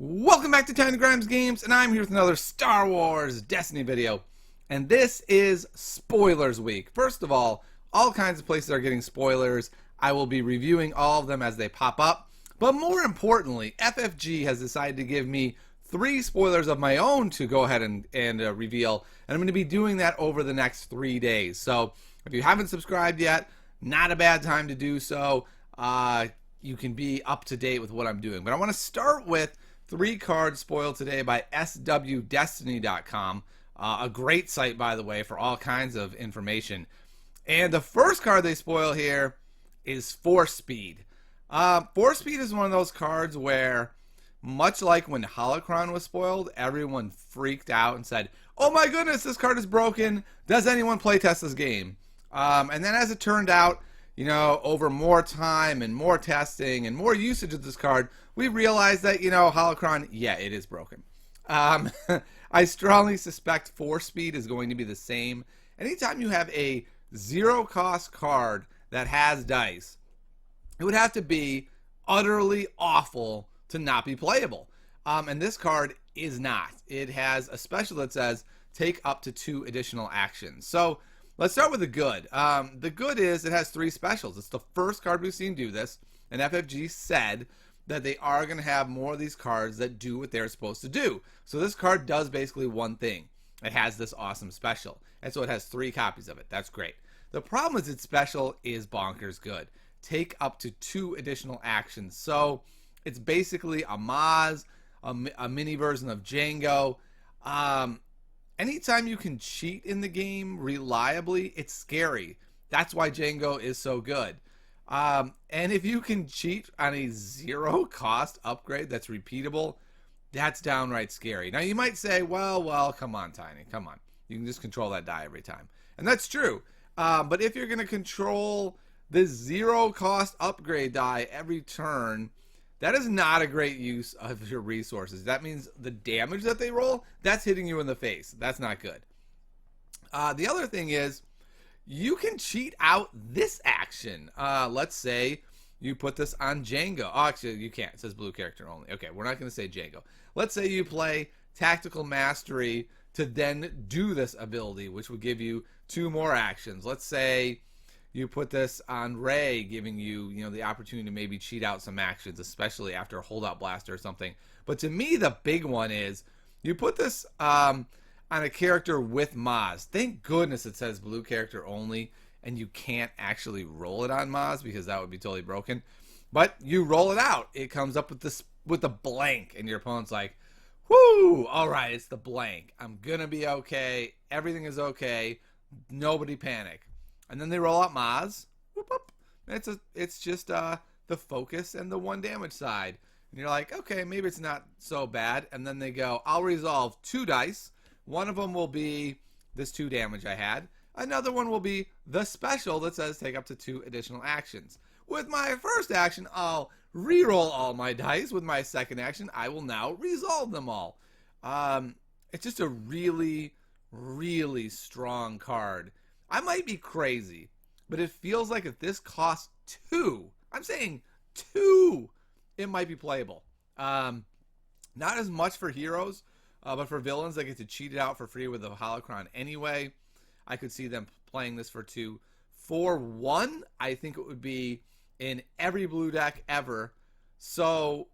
Welcome back to Tiny Grimes Games, and I'm here with another Star Wars Destiny video. And this is Spoilers Week. First of all kinds of places are getting spoilers. I will be reviewing all of them as they pop up. But more importantly, FFG has decided to give me 3 spoilers of my own to go ahead and reveal. And I'm going to be doing that over the next 3 days. So if you haven't subscribed yet, not a bad time to do so. You can be up to date with what I'm doing. But I want to start with 3 cards spoiled today by swdestiny.com. A great site, by the way, for all kinds of information. And the first card they spoil here is Force Speed. Force Speed is one of those cards where, much like when Holocron was spoiled, everyone freaked out and said, "Oh my goodness, this card is broken. Does anyone playtest this game?" And then as it turned out, you know, over more time and more testing and more usage of this card, we realized that, you know, Holocron, yeah, it is broken. I strongly suspect Force Speed is going to be the same. Anytime you have a zero-cost card that has dice, it would have to be utterly awful to not be playable. And this card is not. It has a special that says, take up to 2 additional actions. So let's start with the good. The good is it has 3 specials. It's the first card we've seen do this, and FFG said that they are going to have more of these cards that do what they're supposed to do. So this card does basically one thing. It has this awesome special, and so it has 3 copies of it. That's great. The problem is its special is bonkers good. Take up to 2 additional actions. So it's basically a Maz, a mini version of Django. Anytime you can cheat in the game reliably, it's scary. That's why Django is so good. And if you can cheat on a zero-cost upgrade that's repeatable, that's downright scary. Now, you might say, well, come on, Tiny, come on. You can just control that die every time. And that's true. But if you're going to control the zero-cost upgrade die every turn, that is not a great use of your resources. That means the damage that they roll, that's hitting you in the face. That's not good. The other thing is, you can cheat out this action. Let's say you put this on Django. Oh, actually, you can't. It says blue character only. Okay, we're not going to say Django. Let's say you play Tactical Mastery to then do this ability, which would give you 2 more actions. Let's say you put this on Ray, giving you, the opportunity to maybe cheat out some actions, especially after a holdout blaster or something. But to me, the big one is you put this on a character with Maz. Thank goodness it says blue character only, and you can't actually roll it on Maz because that would be totally broken. But you roll it out. It comes up with this with a blank, and your opponent's like, "Whoo! All right, it's the blank. I'm gonna be okay. Everything is okay. Nobody panic." And then they roll out Maz. Whoop, whoop. It's just the focus and the 1 damage side. And you're like, okay, maybe it's not so bad. And then they go, I'll resolve 2 dice. One of them will be this 2 damage I had. Another one will be the special that says take up to 2 additional actions. With my first action, I'll re-roll all my dice. With my second action, I will now resolve them all. It's just a really, really strong card. I might be crazy, but it feels like if this costs 2, I'm saying 2, it might be playable. Not as much for heroes, but for villains that get to cheat it out for free with a Holocron anyway, I could see them playing this for 2. For 1, I think it would be in every blue deck ever. So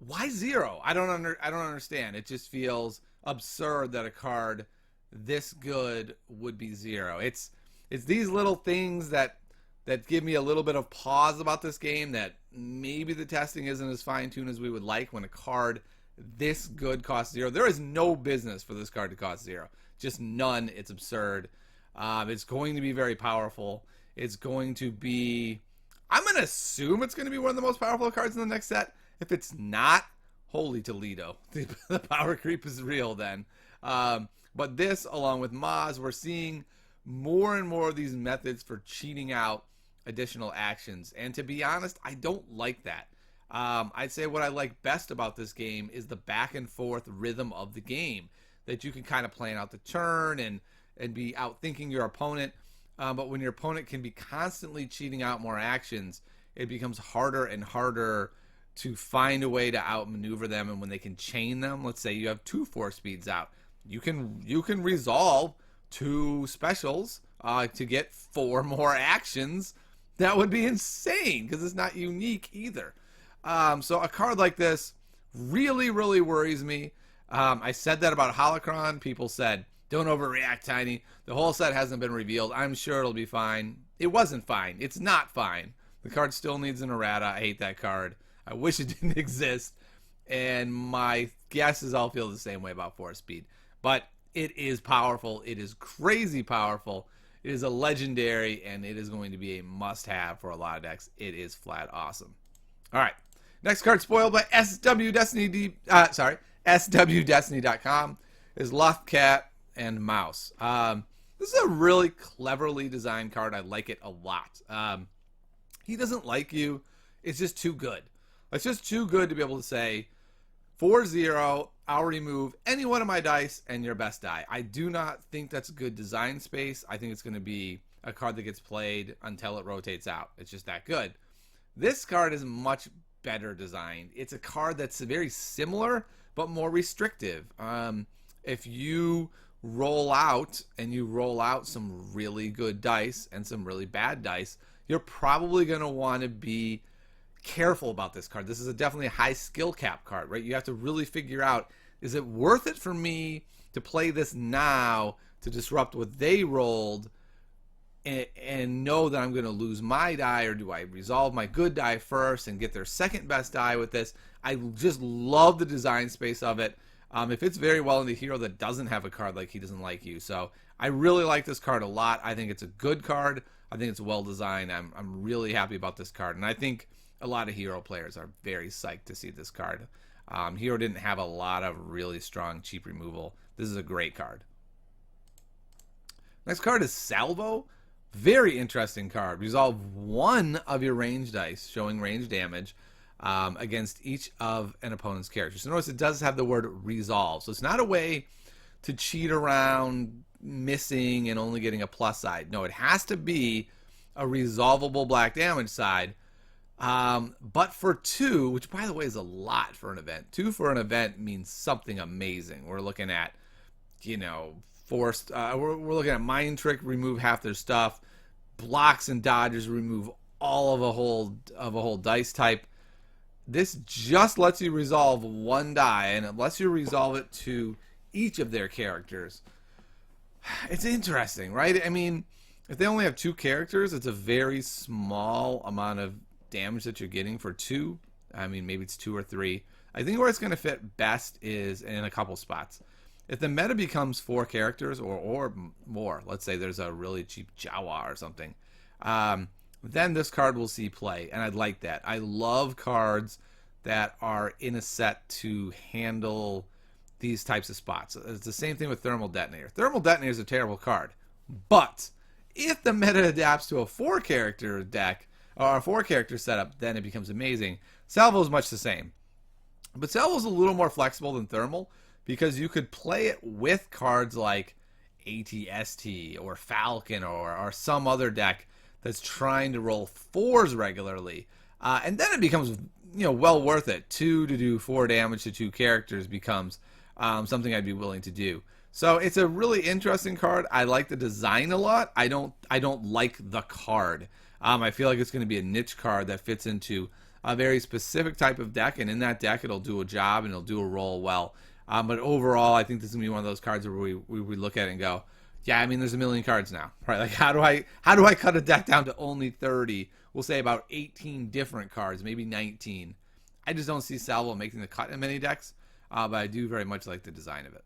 why 0? I don't understand. It just feels absurd that a card this good would be 0. It's these little things that give me a little bit of pause about this game, that maybe the testing isn't as fine-tuned as we would like when a card this good costs 0. There is no business for this card to cost 0. Just none. It's absurd. It's going to be very powerful. It's going to be, I'm going to assume it's going to be one of the most powerful cards in the next set. If it's not, holy Toledo. The power creep is real then. But this, along with Maz, we're seeing more and more of these methods for cheating out additional actions. And to be honest, I don't like that. I'd say what I like best about this game is the back and forth rhythm of the game, that you can kind of plan out the turn and be outthinking your opponent. But when your opponent can be constantly cheating out more actions, it becomes harder and harder to find a way to outmaneuver them. And when they can chain them, let's say you have 2 force speeds out, you can resolve 2 specials to get 4 more actions. That would be insane because it's not unique either. So a card like this really, really worries me. I said that about Holocron. People said, don't overreact, Tiny. The whole set hasn't been revealed. I'm sure it'll be fine. It wasn't fine. It's not fine. The card still needs an errata. I hate that card. I wish it didn't exist. And my guess is I'll feel the same way about Force Speed. But it is powerful. It is crazy powerful. It is a legendary, and it is going to be a must-have for a lot of decks. It is flat awesome. All right. Next card spoiled by SWDestiny.com is Lothcat and Mouse. This is a really cleverly designed card. I like it a lot. He doesn't like you. It's just too good. It's just too good to be able to say, 4-0, I'll remove any one of my dice and your best die. I do not think that's good design space. I think it's going to be a card that gets played until it rotates out. It's just that good. This card is much better designed. It's a card that's very similar but more restrictive. If you roll out some really good dice and some really bad dice, you're probably going to want to be careful about this card. This is definitely a high skill cap card, right? You have to really figure out, is it worth it for me to play this now to disrupt what they rolled and know that I'm going to lose my die, or do I resolve my good die first and get their second best die with this? I just love the design space of it. If it's very well in the hero that doesn't have a card like He Doesn't Like You. So I really like this card a lot. I think it's a good card. I think it's well designed. I'm really happy about this card. And I think a lot of hero players are very psyched to see this card. Hero didn't have a lot of really strong cheap removal. This is a great card. Next card is Salvo. Very interesting card. Resolve 1 of your range dice, showing range damage against each of an opponent's characters. So notice it does have the word resolve. So it's not a way to cheat around missing and only getting a plus side. No, it has to be a resolvable black damage side. But for 2, which by the way is a lot for an event. 2 for an event means something amazing. We're looking at, forced. We're looking at Mind Trick, remove half their stuff. Blocks and dodges, remove all of a whole dice type. This just lets you resolve 1 die, and it lets you resolve it to each of their characters. It's interesting, right? I mean, if they only have 2 characters, it's a very small amount of damage that you're getting for 2. I mean, maybe it's 2 or 3. I think where it's going to fit best is in a couple spots. If the meta becomes 4 characters or more, let's say there's a really cheap Jawa or something, then this card will see play, and I'd like that. I love cards that are in a set to handle these types of spots. It's the same thing with Thermal Detonator. Thermal Detonator is a terrible card, but if the meta adapts to a 4-character deck or a 4-character setup, then it becomes amazing. Salvo is much the same, but Salvo is a little more flexible than Thermal because you could play it with cards like ATST or Falcon or some other deck that's trying to roll 4s regularly, and then it becomes well worth it. 2 to do 4 damage to 2 characters becomes something I'd be willing to do. So it's a really interesting card. I like the design a lot. I don't like the card. I feel like it's going to be a niche card that fits into a very specific type of deck, and in that deck it'll do a job and it'll do a role well. But overall, I think this is going to be one of those cards where we look at it and go, yeah, I mean, there's a million cards now, right? Like, how do I cut a deck down to only 30? We'll say about 18 different cards, maybe 19. I just don't see Salvo making the cut in many decks, but I do very much like the design of it.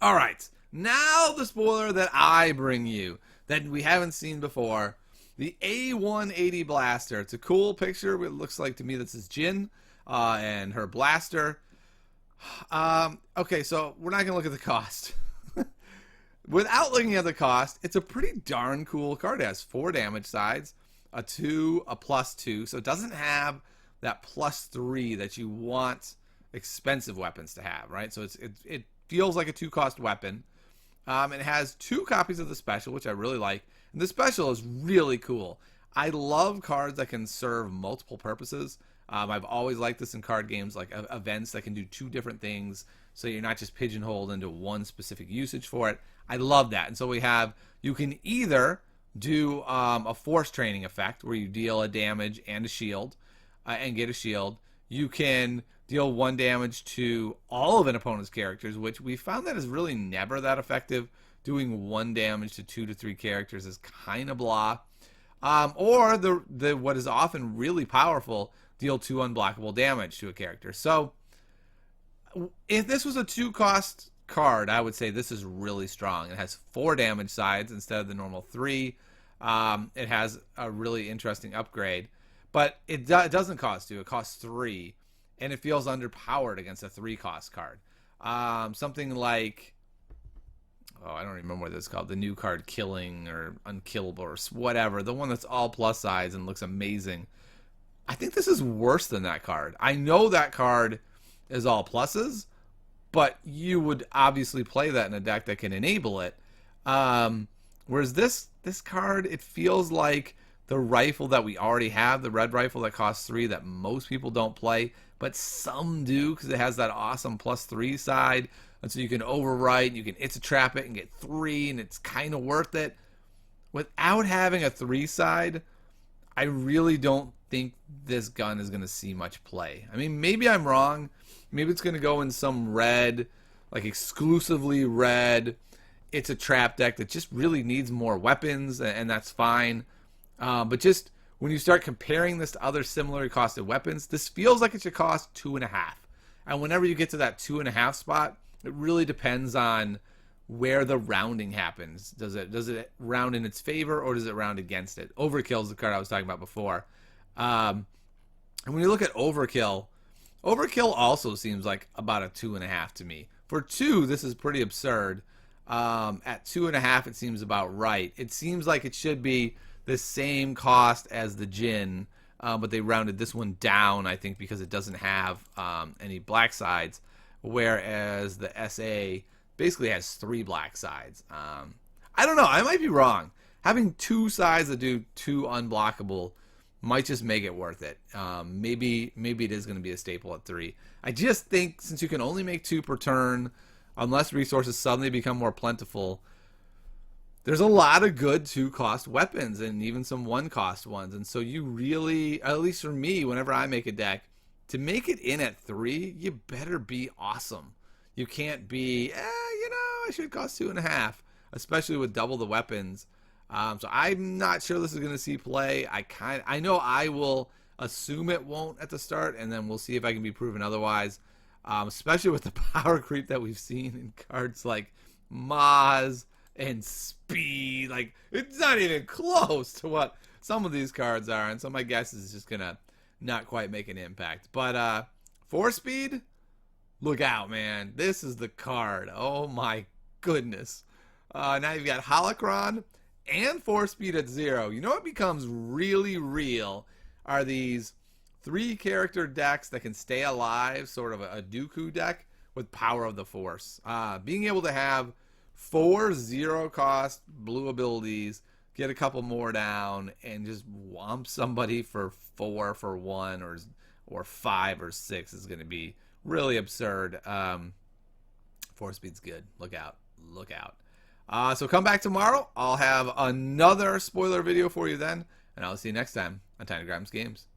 All right, now the spoiler that I bring you that we haven't seen before, the A180 Blaster. It's a cool picture. It looks like to me this is Jin and her blaster. Okay, so we're not going to look at the cost. Without looking at the cost, it's a pretty darn cool card. It has 4 damage sides, a 2, a +2, so it doesn't have that +3 that you want expensive weapons to have, right? So it feels like a 2-cost weapon. It has 2 copies of the special, which I really like, and the special is really cool. I love cards that can serve multiple purposes. I've always liked this in card games, like events that can do two different things, so you're not just pigeonholed into one specific usage for it. I love that. And so you can either do a force training effect where you deal a damage and a shield, and get a shield. You can deal 1 damage to all of an opponent's characters, which we found that is really never that effective. Doing 1 damage to 2 to 3 characters is kind of blah. Or the what is often really powerful, deal 2 unblockable damage to a character. So if this was a 2-cost card, I would say this is really strong. It has 4 damage sides instead of the normal 3. It has a really interesting upgrade, but it doesn't cost 2. It costs 3, and it feels underpowered against a 3-cost card. Something like, I don't remember what it's called, the new card Killing or Unkillable or whatever, the one that's all plus sides and looks amazing. I think this is worse than that card. I know that card is all pluses, but you would obviously play that in a deck that can enable it. Whereas this card, it feels like the rifle that we already have, the red rifle that costs 3 that most people don't play, but some do because it has that awesome +3 side. And so you can overwrite, you can It's-a-Trap it and get 3, and it's kind of worth it. Without having a 3 side, I really don't think this gun is going to see much play. I mean, maybe I'm wrong. Maybe it's going to go in some red, like exclusively red, It's-a-Trap deck that just really needs more weapons, and that's fine. But just when you start comparing this to other similarly costed weapons, this feels like it should cost 2.5. And whenever you get to that 2.5 spot, it really depends on where the rounding happens. Does it round in its favor, or does it round against it? Overkill is the card I was talking about before. And when you look at Overkill also seems like about a 2.5 to me. For 2, this is pretty absurd. At 2.5, it seems about right. It seems like it should be the same cost as the Jin, but they rounded this one down, I think, because it doesn't have any black sides, whereas the SA basically has 3 black sides. I don't know. I might be wrong. Having 2 sides that do 2 unblockable might just make it worth it. Maybe it is going to be a staple at 3. I just think since you can only make 2 per turn, unless resources suddenly become more plentiful, there's a lot of good 2-cost weapons and even some 1-cost ones. And so you really, at least for me, whenever I make a deck, to make it in at 3, you better be awesome. You can't be, I should cost 2.5, especially with double the weapons. So I'm not sure this is going to see play. I know I will assume it won't at the start, and then we'll see if I can be proven otherwise. Especially with the power creep that we've seen in cards like Maz and Speed. Like, it's not even close to what some of these cards are, and so my guess is just going to not quite make an impact. But for Speed, look out, man. This is the card. Oh my goodness. Now you've got Holocron and 4-speed at 0. You know what becomes really real are these 3-character decks that can stay alive, sort of a Dooku deck with Power of the Force. Being able to have 4 0-cost blue abilities, get a couple more down, and just whomp somebody for 4 for 1 or 5 or 6 is going to be really absurd. 4-speed's good. Look out. Look out. So come back tomorrow. I'll have another spoiler video for you then, and I'll see you next time on Tiny Grimes Games.